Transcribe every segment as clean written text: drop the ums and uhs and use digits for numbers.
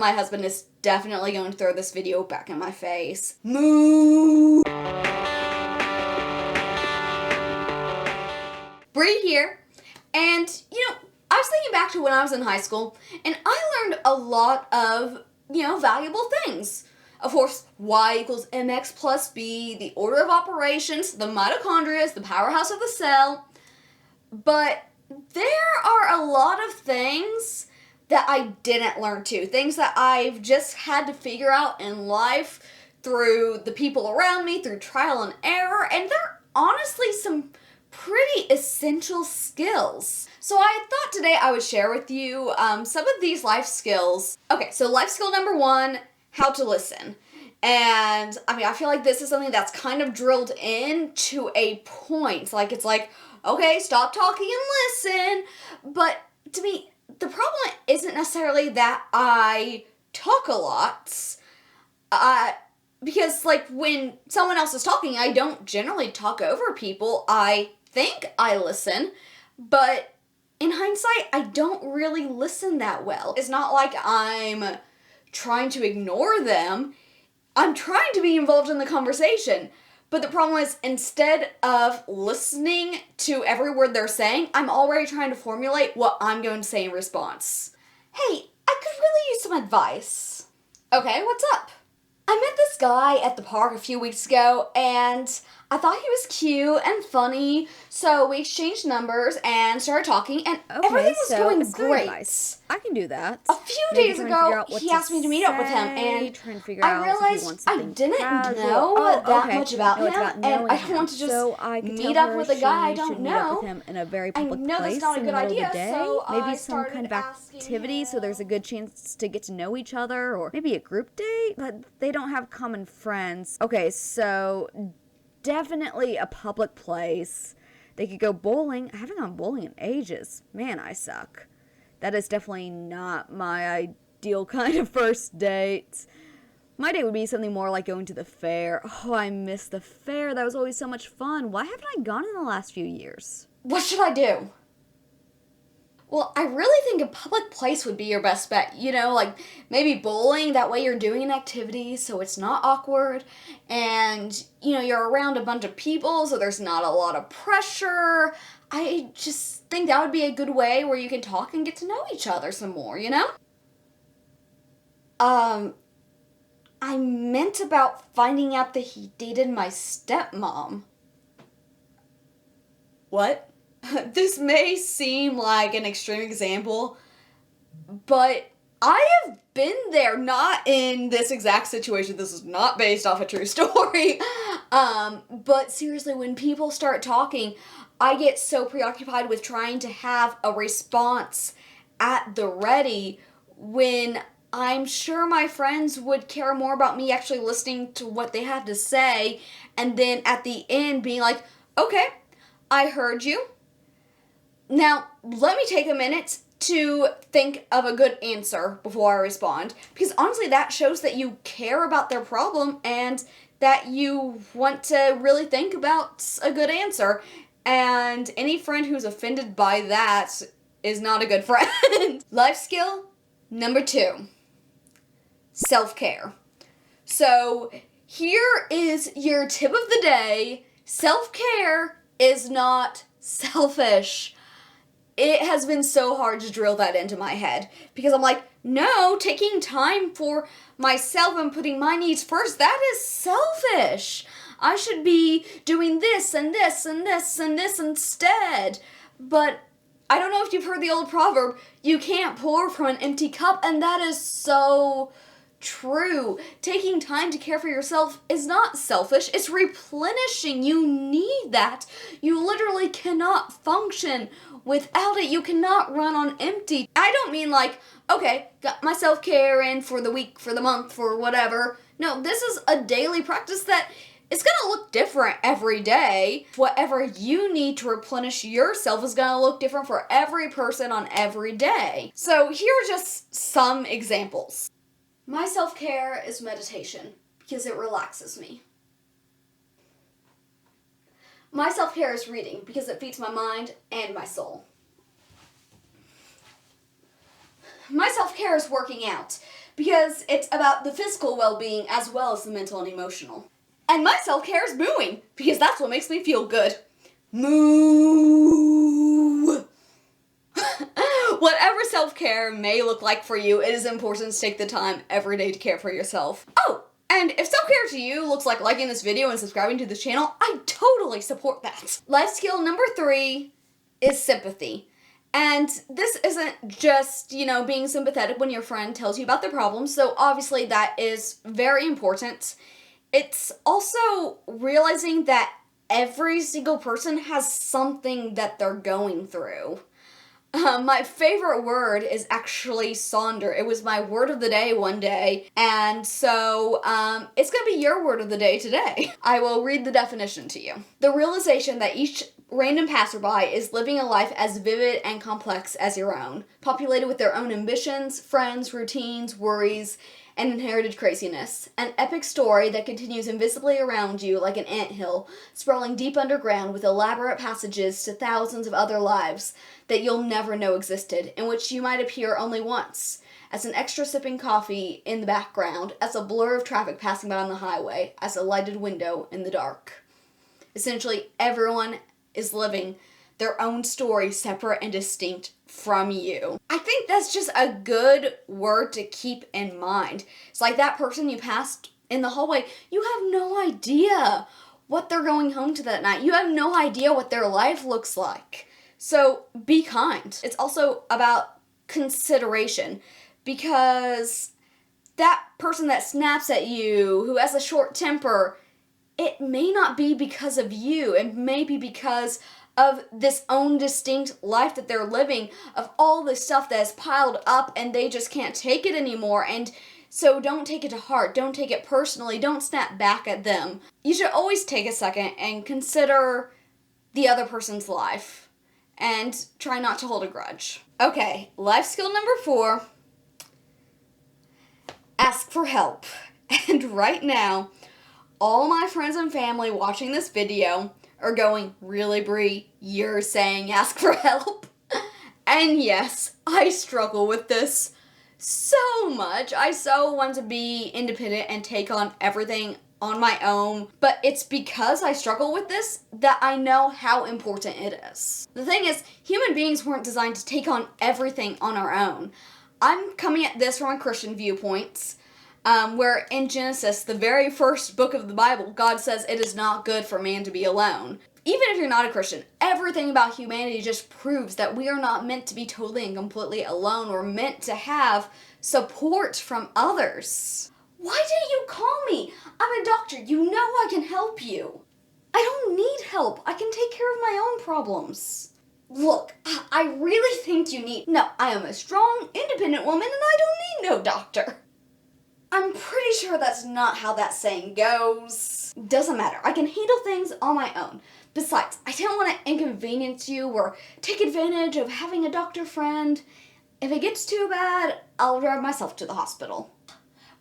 My husband is definitely going to throw this video back in my face. Moo! Bree here, and I was thinking back to when I was in high school, and I learned a lot of, valuable things. Of course, Y equals mx plus b, the order of operations, the mitochondria is the powerhouse of the cell, but there are a lot of things that I didn't learn too. Things that I've just had to figure out in life through the people around me, through trial and error, and they're honestly some pretty essential skills. So I thought today I would share with you some of these life skills. Okay, so life skill number 1, how to listen. And I feel like this is something that's kind of drilled in to a point. Like, it's like, okay, stop talking and listen. But to me, the problem isn't necessarily that I talk a lot, because when someone else is talking, I don't generally talk over people. I think I listen, but in hindsight, I don't really listen that well. It's not like I'm trying to ignore them. I'm trying to be involved in the conversation. But the problem is, instead of listening to every word they're saying, I'm already trying to formulate what I'm going to say in response. Hey, I could really use some advice. Okay, what's up? I met this guy at the park a few weeks ago, and I thought he was cute and funny, so we exchanged numbers and started talking, and everything was going great. Advice. I can do that. A few days ago, he asked me to meet up with him, and I realized I didn't know that much about him, and I don't want to just meet up with a guy I don't know. With him in a very public place that's not a good idea, so maybe some kind of activity, so there's a good chance to get to know each other, or maybe a group date, but they don't have common friends. Okay, so definitely a public place. They could go bowling. I haven't gone bowling in ages. Man, I suck. That is definitely not my ideal kind of first date. My date would be something more like going to the fair. Oh, I miss the fair. That was always so much fun. Why haven't I gone in the last few years? What should I do? Well, I really think a public place would be your best bet. Like maybe bowling. That way you're doing an activity so it's not awkward. And, you're around a bunch of people so there's not a lot of pressure. I just think that would be a good way where you can talk and get to know each other some more, I meant about finding out that he dated my stepmom. What? This may seem like an extreme example, but I have been there, not in this exact situation. This is not based off a true story. But seriously, when people start talking, I get so preoccupied with trying to have a response at the ready when I'm sure my friends would care more about me actually listening to what they have to say, and then at the end being like, okay, I heard you. Now, let me take a minute to think of a good answer before I respond, because honestly, that shows that you care about their problem and that you want to really think about a good answer. And any friend who's offended by that is not a good friend. Life skill number 2, self-care. So here is your tip of the day. Self-care is not selfish. It has been so hard to drill that into my head because I'm like, no, taking time for myself and putting my needs first, that is selfish. I should be doing this and this and this and this instead. But I don't know if you've heard the old proverb, you can't pour from an empty cup, and that is so true. Taking time to care for yourself is not selfish, it's replenishing. You need that. You literally cannot function without it. You cannot run on empty. I don't mean like, okay, got my self-care in for the week, for the month, for whatever. No, this is a daily practice that it's gonna look different every day. Whatever you need to replenish yourself is gonna look different for every person on every day. So here are just some examples. My self-care is meditation because it relaxes me. My self-care is reading because it feeds my mind and my soul. My self-care is working out because it's about the physical well-being as well as the mental and emotional. And my self-care is mooing, because that's what makes me feel good. Moo! Whatever self-care may look like for you, it is important to take the time every day to care for yourself. Oh, and if self-care to you looks like liking this video and subscribing to this channel, I totally support that. Life skill number 3 is sympathy. And this isn't just, being sympathetic when your friend tells you about their problems, so obviously that is very important. It's also realizing that every single person has something that they're going through. My favorite word is actually sonder. It was my word of the day one day, and so it's going to be your word of the day today. I will read the definition to you. The realization that each random passerby is living a life as vivid and complex as your own, populated with their own ambitions, friends, routines, worries, and inherited craziness. An epic story that continues invisibly around you like an anthill, sprawling deep underground with elaborate passages to thousands of other lives that you'll never know existed, in which you might appear only once, as an extra sipping coffee in the background, as a blur of traffic passing by on the highway, as a lighted window in the dark. Essentially, everyone is living their own story separate and distinct from you. I think that's just a good word to keep in mind. It's like that person you passed in the hallway, you have no idea what they're going home to that night. You have no idea what their life looks like. So be kind. It's also about consideration, because that person that snaps at you, who has a short temper, it may not be because of you. It may be because of this own distinct life that they're living, of all this stuff that is piled up and they just can't take it anymore. And so don't take it to heart. Don't take it personally. Don't snap back at them. You should always take a second and consider the other person's life and try not to hold a grudge. Okay, life skill number 4, ask for help. And right now, all my friends and family watching this video are going, really, Brie, you're saying ask for help? And yes, I struggle with this so much. I so want to be independent and take on everything on my own, but it's because I struggle with this that I know how important it is. The thing is, human beings weren't designed to take on everything on our own. I'm coming at this from a Christian viewpoint, where in Genesis, the very first book of the Bible, God says it is not good for man to be alone. Even if you're not a Christian, everything about humanity just proves that we are not meant to be totally and completely alone. We're meant to have support from others. Why didn't you call me? I'm a doctor. You know I can help you. I don't need help. I can take care of my own problems. Look, I really think you need... No, I am a strong, independent woman and I don't need no doctor. I'm pretty sure that's not how that saying goes. Doesn't matter. I can handle things on my own. Besides, I don't want to inconvenience you or take advantage of having a doctor friend. If it gets too bad, I'll drive myself to the hospital.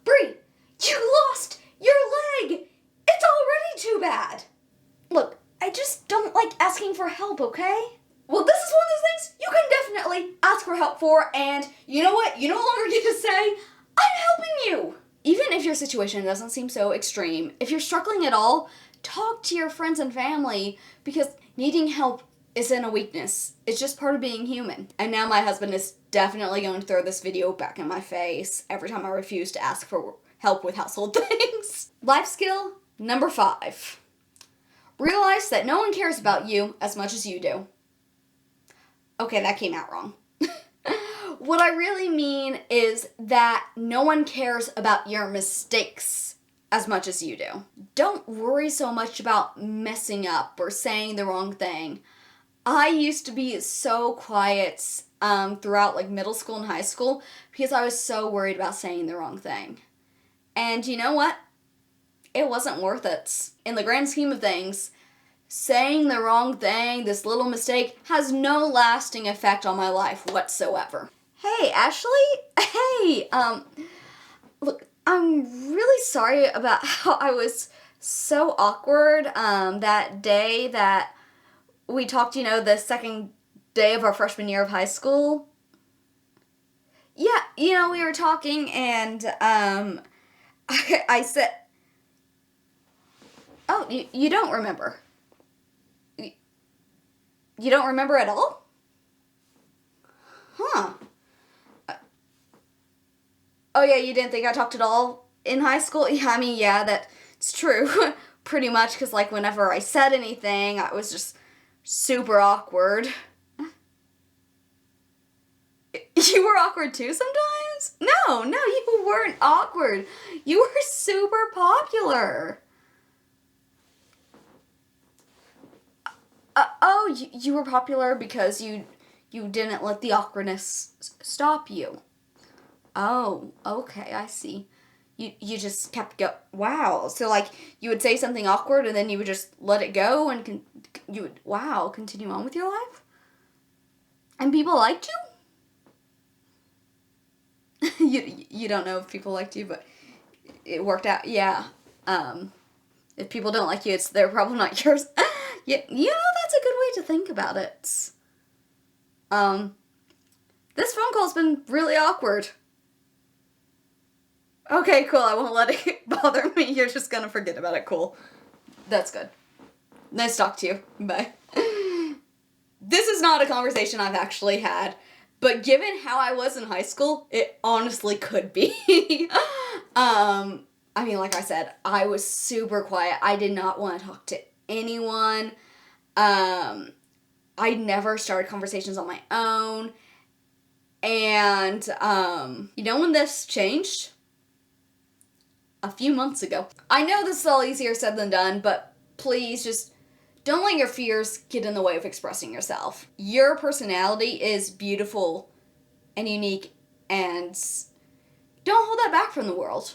Brie, you lost your leg! It's already too bad! Look, I just don't like asking for help, okay? Well, this is one of those things you can definitely ask for help for, and you know what? You no longer get to say, I'm helping you! Even if your situation doesn't seem so extreme, if you're struggling at all, talk to your friends and family, because needing help isn't a weakness. It's just part of being human. And now my husband is definitely going to throw this video back in my face every time I refuse to ask for help with household things. Life skill number 5. Realize that no one cares about you as much as you do. Okay, that came out wrong. What I really mean is that no one cares about your mistakes as much as you do. Don't worry so much about messing up or saying the wrong thing. I used to be so quiet throughout middle school and high school because I was so worried about saying the wrong thing. And you know what? It wasn't worth it. In the grand scheme of things, saying the wrong thing, this little mistake, has no lasting effect on my life whatsoever. Hey, Ashley? Hey, look, I'm really sorry about how I was so awkward that day that we talked, the second day of our freshman year of high school. Yeah, we were talking and, I said, oh, you don't remember. You don't remember at all? Huh. Oh, yeah, you didn't think I talked at all in high school? Yeah, I mean, yeah, that's true. Pretty much, because, like, whenever I said anything, I was just super awkward. You were awkward too sometimes? No, you weren't awkward. You were super popular. You were popular because you didn't let the awkwardness stop you. Oh, okay, I see. You just kept go. Wow. So like you would say something awkward and then you would just let it go and you would continue on with your life. And people liked you. You don't know if people liked you, but it worked out. Yeah. If people don't like you, they're probably not yours. Yeah, that's a good way to think about it. This phone call's been really awkward. Okay, cool. I won't let it bother me. You're just gonna forget about it. Cool. That's good. Nice to talk to you. Bye. This is not a conversation I've actually had, but given how I was in high school, it honestly could be. I mean, like I said, I was super quiet. I did not want to talk to anyone. I never started conversations on my own. And, when this changed? A few months ago. I know this is all easier said than done, but please just don't let your fears get in the way of expressing yourself. Your personality is beautiful and unique, and don't hold that back from the world.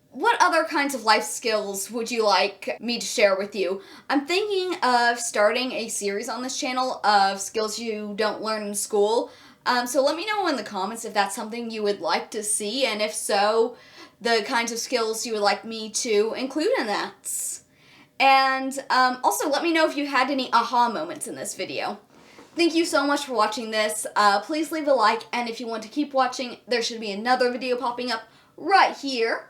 What other kinds of life skills would you like me to share with you? I'm thinking of starting a series on this channel of skills you don't learn in school. So let me know in the comments if that's something you would like to see, and if so, the kinds of skills you would like me to include in that. And also let me know if you had any aha moments in this video. Thank you so much for watching this. Please leave a like, and if you want to keep watching, there should be another video popping up right here.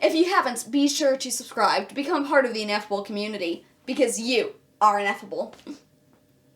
If you haven't, be sure to subscribe to become part of the Ineffable community, because you are ineffable.